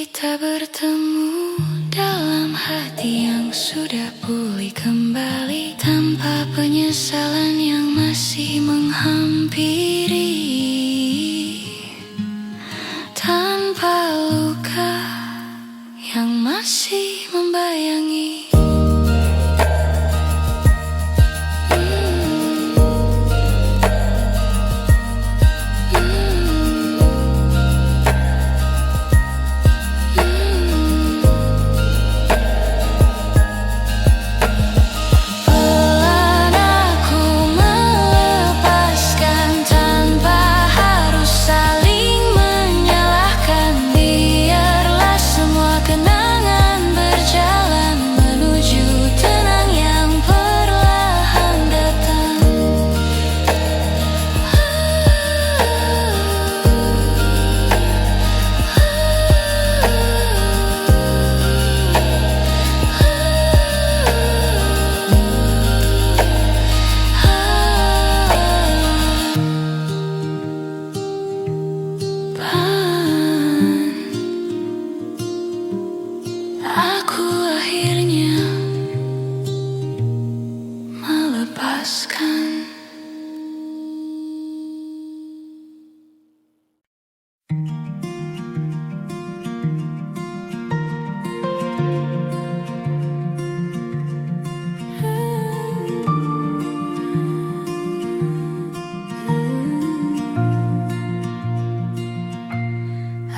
kita bertemu dalam hati yang sudah pulih kembali, tanpa penyesalan yang masih menghampiri, tanpa luka yang masih membayangi. Aku akhirnya melepaskan.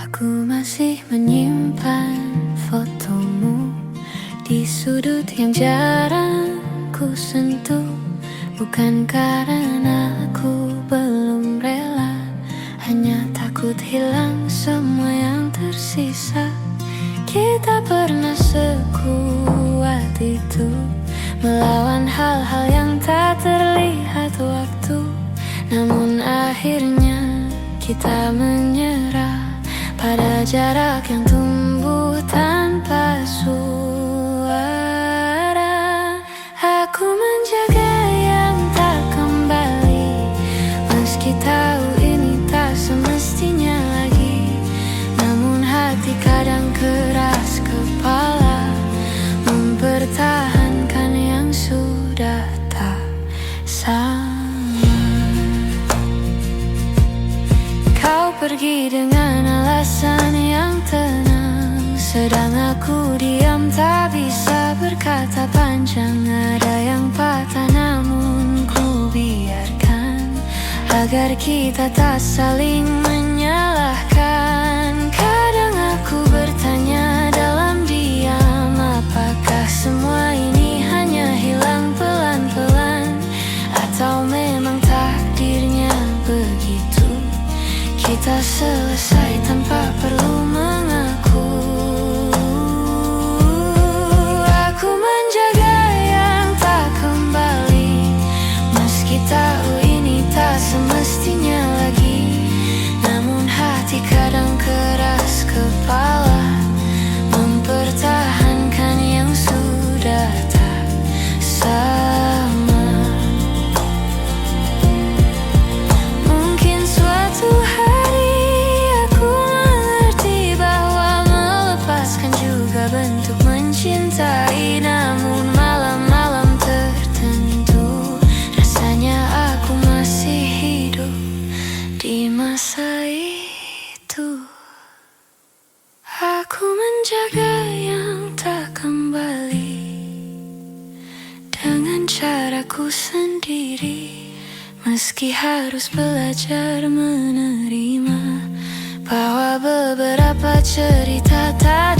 Aku masih menyimpan fotomu di sudut yang jarang ku sentuh. Bukan karena aku belum rela, hanya takut hilang semua yang tersisa. Kita pernah sekuat itu, melawan hal-hal yang tak terlihat waktu. Namun akhirnya kita menyerah pada jarak yang tumbuh tanpa suara. Aku menjaga yang tak kembali, meski tahu ini tak semestinya lagi. Namun hati kadang keras kepala, mempertahankan yang sudah tak sama. Kau pergi dengan alasan yang tenang, sedang aku diam tak bisa berkata panjang. Ada yang patah namun ku biarkan, agar kita tak saling menyalahkan. Kadang aku bertanya dalam diam, apakah semua ini hanya hilang pelan-pelan, atau memang takdirnya begitu. Kita selesai tanpa perlu mengaku. Aku menjaga yang tak kembali, meski tahu ini tak semestinya lagi. Namun hati kadang keras kepala, mempertahankan yang sudah tak sama. Mungkin suatu hari aku mengerti bahwa melepaskan juga bentuk mencintai. Namun malam-malam tertentu rasanya aku masih hidup di masa itu. Aku menjaga yang tak kembali dengan caraku sendiri, meski harus belajar menerima bahwa beberapa cerita tak